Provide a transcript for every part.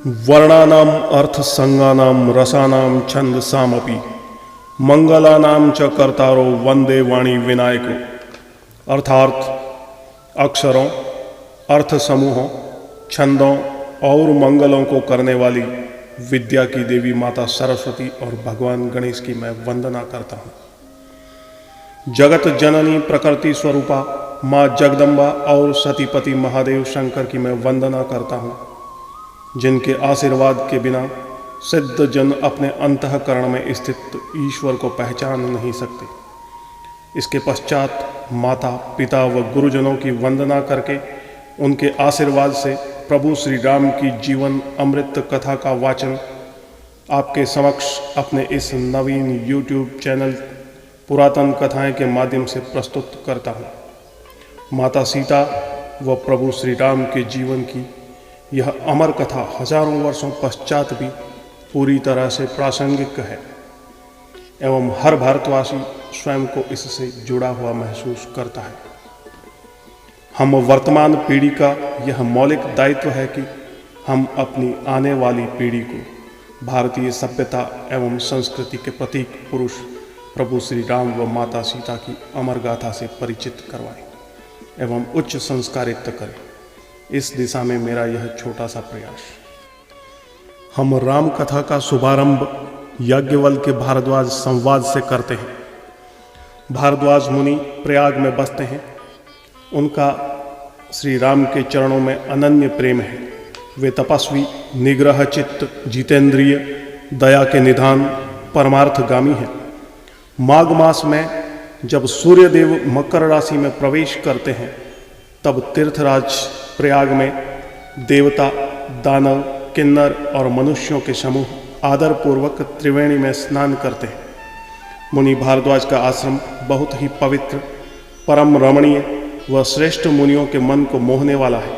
वर्णानाम अर्थसंगानाम रसानाम छंदसामपि मंगलानाम च कर्तारो वंदे वाणी विनायको। अर्थार्थ अक्षरों, अर्थ समूहों, छंदों और मंगलों को करने वाली विद्या की देवी माता सरस्वती और भगवान गणेश की मैं वंदना करता हूँ। जगत जननी प्रकृति स्वरूपा माँ जगदम्बा और सतीपति महादेव शंकर की मैं वंदना करता हूँ, जिनके आशीर्वाद के बिना सिद्ध जन अपने अंतःकरण में स्थित ईश्वर को पहचान नहीं सकते। इसके पश्चात माता पिता व गुरुजनों की वंदना करके उनके आशीर्वाद से प्रभु श्री राम की जीवन अमृत कथा का वाचन आपके समक्ष अपने इस नवीन YouTube चैनल पुरातन कथाएं के माध्यम से प्रस्तुत करता हूँ। माता सीता व प्रभु श्री राम के जीवन की यह अमर कथा हजारों वर्षों पश्चात भी पूरी तरह से प्रासंगिक है एवं हर भारतवासी स्वयं को इससे जुड़ा हुआ महसूस करता है। हम वर्तमान पीढ़ी का यह मौलिक दायित्व है कि हम अपनी आने वाली पीढ़ी को भारतीय सभ्यता एवं संस्कृति के प्रतीक पुरुष प्रभु श्री राम व माता सीता की अमर गाथा से परिचित करवाएं एवं उच्च संस्कारित करें। इस दिशा में मेरा यह छोटा सा प्रयास। हम राम कथा का शुभारंभ याज्ञवल्क्य के भारद्वाज संवाद से करते हैं। भारद्वाज मुनि प्रयाग में बसते हैं। उनका श्री राम के चरणों में अनन्य प्रेम है। वे तपस्वी, निग्रह चित्त, जितेंद्रिय, दया के निधान, परमार्थगामी हैं। माघ मास में जब सूर्यदेव मकर राशि में प्रवेश करते हैं, तब तीर्थराज प्रयाग में देवता, दानव, किन्नर और मनुष्यों के समूह आदरपूर्वक त्रिवेणी में स्नान करते हैं। मुनि भारद्वाज का आश्रम बहुत ही पवित्र, परम रमणीय व श्रेष्ठ मुनियों के मन को मोहने वाला है।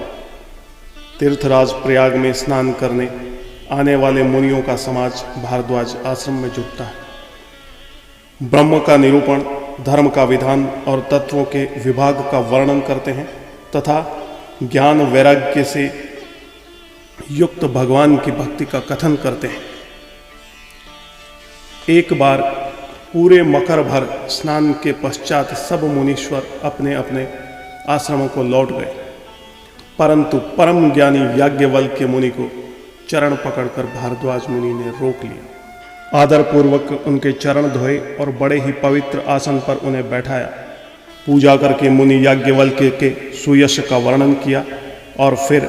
तीर्थराज प्रयाग में स्नान करने आने वाले मुनियों का समाज भारद्वाज आश्रम में जुटता है। ब्रह्म का निरूपण, धर्म का विधान और तत्वों के विभाग का वर्णन करते हैं तथा ज्ञान वैराग्य से युक्त भगवान की भक्ति का कथन करते हैं। एक बार पूरे मकर भर स्नान के पश्चात सब मुनीश्वर अपने अपने आश्रमों को लौट गए, परंतु परम ज्ञानी याज्ञवल्क्य मुनि को चरण पकड़कर भारद्वाज मुनि ने रोक लिया। आदरपूर्वक उनके चरण धोए और बड़े ही पवित्र आसन पर उन्हें बैठाया। पूजा करके मुनि याज्ञवल्क्य के सुयश का वर्णन किया और फिर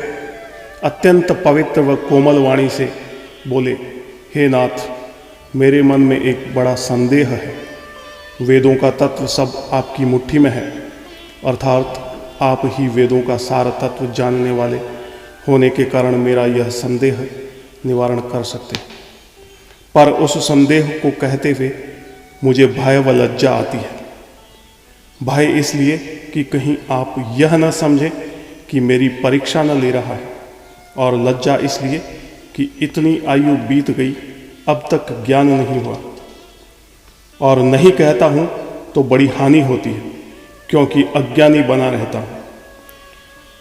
अत्यंत पवित्र व कोमल वाणी से बोले, हे नाथ, मेरे मन में एक बड़ा संदेह है। वेदों का तत्व सब आपकी मुट्ठी में है, अर्थात आप ही वेदों का सार तत्व जानने वाले होने के कारण मेरा यह संदेह निवारण कर सकते हैं। पर उस संदेह को कहते हुए मुझे भय व लज्जा आती है। भय इसलिए कि कहीं आप यह न समझें कि मेरी परीक्षा न ले रहा है, और लज्जा इसलिए कि इतनी आयु बीत गई अब तक ज्ञान नहीं हुआ, और नहीं कहता हूँ तो बड़ी हानि होती है क्योंकि अज्ञानी बना रहता हूँ।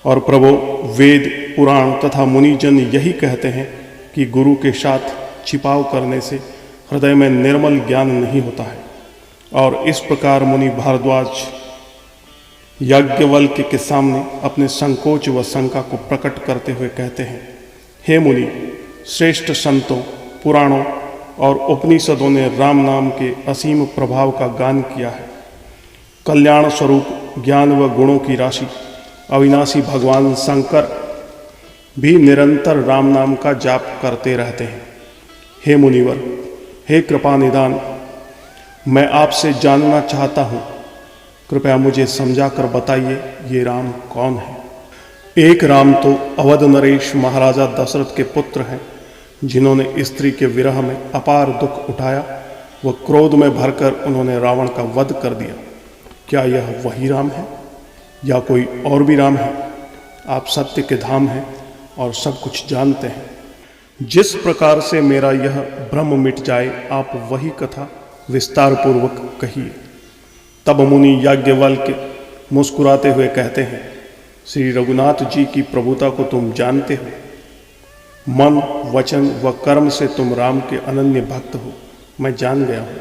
और प्रभु, वेद, पुराण तथा मुनिजन यही कहते हैं कि गुरु के साथ छिपाव करने से हृदय में निर्मल ज्ञान नहीं होता है। और इस प्रकार मुनि भारद्वाज याज्ञवल्क्य के सामने अपने संकोच व शंका को प्रकट करते हुए कहते हैं, हे मुनि, श्रेष्ठ संतों, पुराणों और उपनिषदों ने राम नाम के असीम प्रभाव का गान किया है। कल्याण स्वरूप ज्ञान व गुणों की राशि अविनाशी भगवान शंकर भी निरंतर राम नाम का जाप करते रहते हैं। हे मुनिवर, हे कृपा निदान, मैं आपसे जानना चाहता हूँ, कृपया मुझे समझा कर बताइए ये राम कौन है। एक राम तो अवध नरेश महाराजा दशरथ के पुत्र हैं, जिन्होंने स्त्री के विरह में अपार दुख उठाया व क्रोध में भरकर उन्होंने रावण का वध कर दिया। क्या यह वही राम है या कोई और भी राम है? आप सत्य के धाम हैं और सब कुछ जानते हैं। जिस प्रकार से मेरा यह भ्रम मिट जाए, आप वही कथा विस्तार पूर्वक कहिए। तब मुनि याज्ञवल्क्य मुस्कुराते हुए कहते हैं, श्री रघुनाथ जी की प्रभुता को तुम जानते हो। मन, वचन व कर्म से तुम राम के अनन्य भक्त हो, मैं जान गया हूं।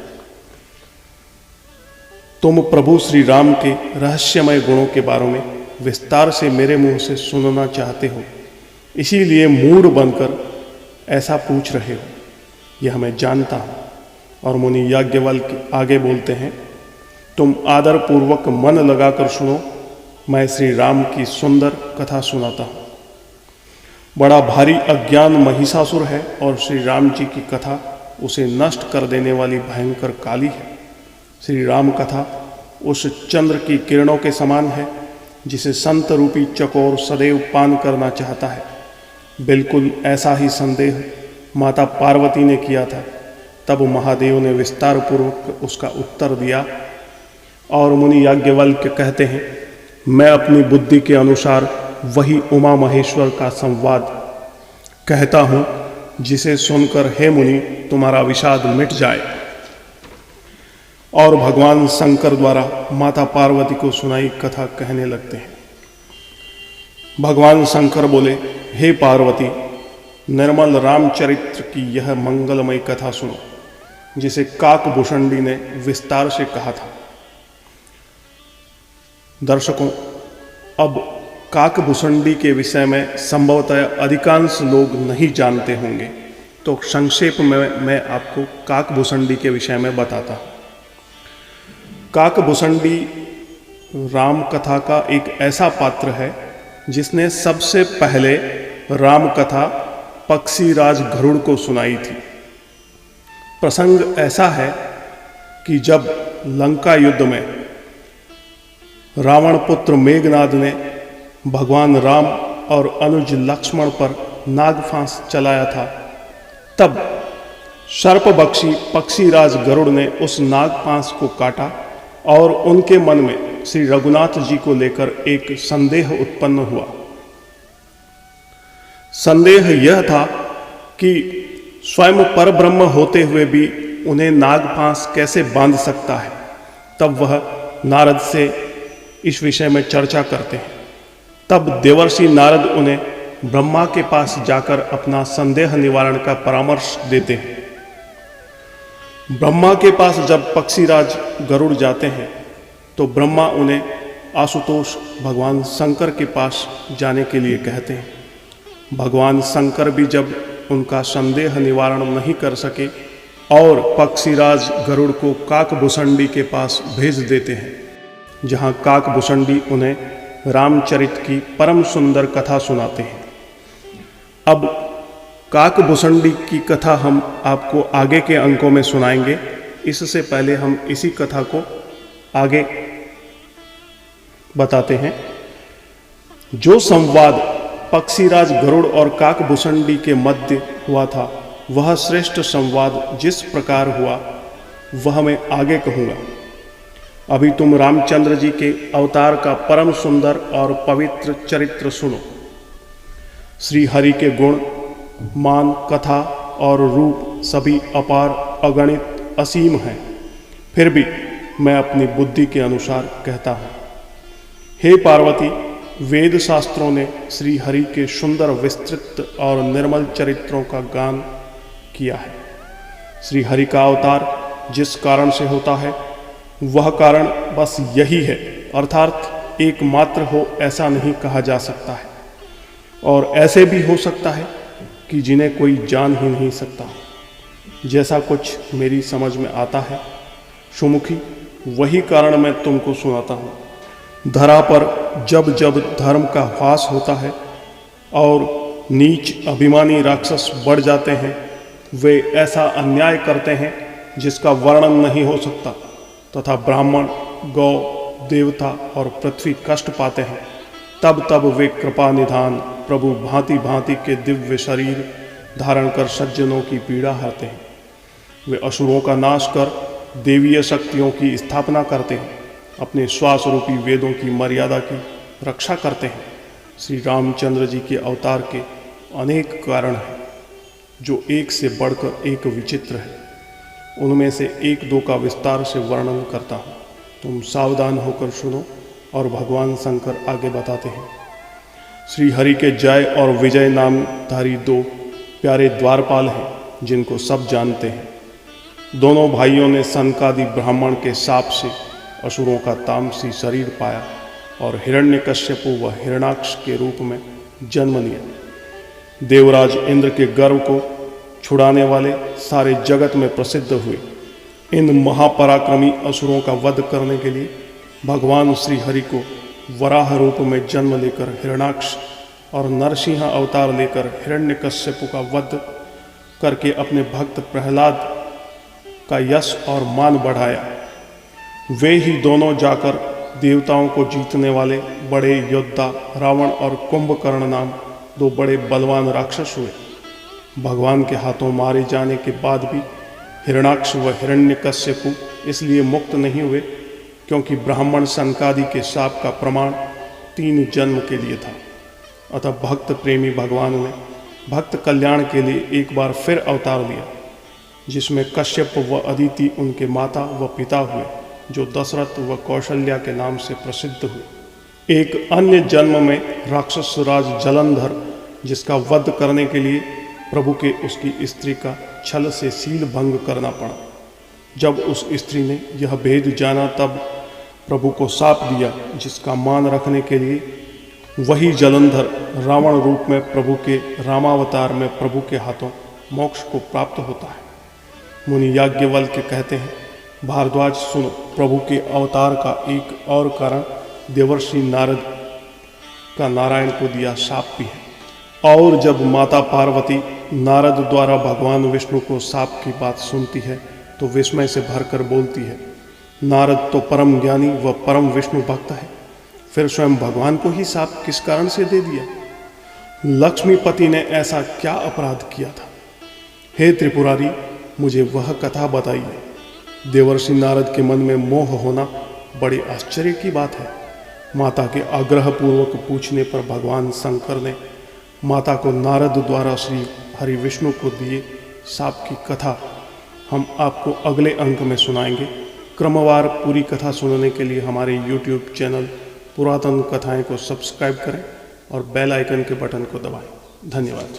तुम प्रभु श्री राम के रहस्यमय गुणों के बारे में विस्तार से मेरे मुंह से सुनना चाहते हो, इसीलिए मूढ़ बनकर ऐसा पूछ रहे हो, यह मैं जानता हूं। और मुनि याज्ञवल्क्य आगे बोलते हैं, तुम आदर पूर्वक मन लगाकर सुनो, मैं श्री राम की सुंदर कथा सुनाता हूं। बड़ा भारी अज्ञान महिषासुर है और श्री राम जी की कथा उसे नष्ट कर देने वाली भयंकर काली है। श्री राम कथा उस चंद्र की किरणों के समान है जिसे संत रूपी चकोर सदैव पान करना चाहता है। बिल्कुल ऐसा ही संदेह माता पार्वती ने किया था। तब महादेव ने विस्तार पूर्वक उसका उत्तर दिया। और मुनि याज्ञवल्क्य कहते हैं, मैं अपनी बुद्धि के अनुसार वही उमा महेश्वर का संवाद कहता हूँ जिसे सुनकर हे मुनि तुम्हारा विषाद मिट जाए। और भगवान शंकर द्वारा माता पार्वती को सुनाई कथा कहने लगते हैं। भगवान शंकर बोले, हे पार्वती, निर्मल रामचरित्र की यह मंगलमय कथा सुनो जिसे काकभूषणी ने विस्तार से कहा था। दर्शकों, अब काकभूषणी के विषय में संभवतः अधिकांश लोग नहीं जानते होंगे, तो संक्षेप में मैं आपको काकभूषणी के विषय में बताता हूँ। काकभूषणी राम कथा का एक ऐसा पात्र है जिसने सबसे पहले राम कथा पक्षीराज गरुड़ को सुनाई थी। प्रसंग ऐसा है कि जब लंका युद्ध में रावण पुत्र मेघनाद ने भगवान राम और अनुज लक्ष्मण पर नागफांस चलाया था, तब सर्पभक्षी पक्षीराज गरुड़ ने उस नागफांस को काटा और उनके मन में श्री रघुनाथ जी को लेकर एक संदेह उत्पन्न हुआ। संदेह यह था कि स्वयं परब्रह्म होते हुए भी उन्हें नागफांस कैसे बांध सकता है। तब वह नारद से इस विषय में चर्चा करते हैं। तब देवर्षि नारद उन्हें ब्रह्मा के पास जाकर अपना संदेह निवारण का परामर्श देते हैं। ब्रह्मा के पास जब पक्षीराज गरुड़ जाते हैं तो ब्रह्मा उन्हें आशुतोष भगवान शंकर के पास जाने के लिए कहते हैं। भगवान शंकर भी जब उनका संदेह निवारण नहीं कर सके और पक्षीराज गरुड़ को काकभूषणी के पास भेज देते हैं, जहाँ काकभूषणी उन्हें रामचरित की परम सुंदर कथा सुनाते हैं। अब काकभूषणी की कथा हम आपको आगे के अंकों में सुनाएंगे। इससे पहले हम इसी कथा को आगे बताते हैं। जो संवाद पक्षीराज गरुड़ और काकभूषणी के मध्य हुआ था, वह श्रेष्ठ संवाद जिस प्रकार हुआ वह मैं आगे कहूँगा। अभी तुम रामचंद्र जी के अवतार का परम सुंदर और पवित्र चरित्र सुनो। श्री हरि के गुण, मान, कथा और रूप सभी अपार, अगणित, असीम हैं। फिर भी मैं अपनी बुद्धि के अनुसार कहता हूँ। हे पार्वती, वेद शास्त्रों ने श्री हरि के सुंदर, विस्तृत और निर्मल चरित्रों का गान किया है। श्री हरि का अवतार जिस कारण से होता है वह कारण बस यही है, अर्थात एकमात्र हो ऐसा नहीं कहा जा सकता है। और ऐसे भी हो सकता है कि जिन्हें कोई जान ही नहीं सकता। जैसा कुछ मेरी समझ में आता है सुमुखी, वही कारण मैं तुमको सुनाता हूँ। धरा पर जब जब धर्म का ह्रास होता है और नीच अभिमानी राक्षस बढ़ जाते हैं, वे ऐसा अन्याय करते हैं जिसका वर्णन नहीं हो सकता, तथा ब्राह्मण, गौ, देवता और पृथ्वी कष्ट पाते हैं, तब तब वे कृपा निधान प्रभु भांति भांति के दिव्य शरीर धारण कर सज्जनों की पीड़ा हरते हैं। वे असुरों का नाश कर देवीय शक्तियों की स्थापना करते हैं, अपने श्वास रूपी वेदों की मर्यादा की रक्षा करते हैं। श्री रामचंद्र जी के अवतार के अनेक कारण हैं जो एक से बढ़कर एक विचित्र है। उनमें से एक दो का विस्तार से वर्णन करता हूँ, तुम सावधान होकर सुनो। और भगवान शंकर आगे बताते हैं। श्री हरि के जय और विजय नामधारी दो प्यारे द्वारपाल हैं जिनको सब जानते हैं। दोनों भाइयों ने सनकादि ब्राह्मण के शाप से असुरों का तामसी शरीर पाया और हिरण्यकश्यपु व हिरणाक्ष के रूप में जन्म लिया। देवराज इंद्र के गर्व को छुड़ाने वाले सारे जगत में प्रसिद्ध हुए। इन महापराक्रमी असुरों का वध करने के लिए भगवान श्री हरि को वराह रूप में जन्म लेकर हिरणाक्ष और नरसिंह अवतार लेकर हिरण्यकश्यपु का वध करके अपने भक्त प्रहलाद का यश और मान बढ़ाया। वे ही दोनों जाकर देवताओं को जीतने वाले बड़े योद्धा रावण और कुंभकर्ण नाम दो बड़े बलवान राक्षस हुए। भगवान के हाथों मारे जाने के बाद भी हिरणाक्ष व हिरण्यकश्यपु इसलिए मुक्त नहीं हुए क्योंकि ब्राह्मण सनकादि के शाप का प्रमाण 3 जन्म के लिए था। अतः भक्त प्रेमी भगवान ने भक्त कल्याण के लिए एक बार फिर अवतार लिया, जिसमें कश्यप व अदिति उनके माता व पिता हुए, जो दशरथ व कौशल्या के नाम से प्रसिद्ध हुए। एक अन्य जन्म में राक्षस राज जलंधर, जिसका वध करने के लिए प्रभु के उसकी स्त्री का छल से सील भंग करना पड़ा। जब उस स्त्री ने यह भेद जाना तब प्रभु को शाप दिया, जिसका मान रखने के लिए वही जलंधर रावण रूप में प्रभु के रामावतार में प्रभु के हाथों मोक्ष को प्राप्त होता है। मुनि याज्ञवल्क्य कहते हैं, भारद्वाज सुनो, प्रभु के अवतार का एक और कारण देवर्षि नारद का नारायण को दिया शाप भी है। और जब माता पार्वती नारद द्वारा भगवान विष्णु को शाप की बात सुनती है तो विस्मय से भरकर बोलती है, नारद तो परम ज्ञानी व परम विष्णु भक्त है, फिर स्वयं भगवान को ही शाप किस कारण से दे दिया? लक्ष्मीपति ने ऐसा क्या अपराध किया था? हे त्रिपुरारी, मुझे वह कथा बताइए। देवर्षि नारद के मन में मोह होना बड़ी आश्चर्य की बात है। माता के आग्रह पूर्वक पूछने पर भगवान शंकर ने माता को नारद द्वारा श्री हरि विष्णु को दिए शाप की कथा हम आपको अगले अंक में सुनाएंगे। क्रमवार पूरी कथा सुनने के लिए हमारे YouTube चैनल पुरातन कथाएं को सब्सक्राइब करें और बेल आइकन के बटन को दबाएं। धन्यवाद।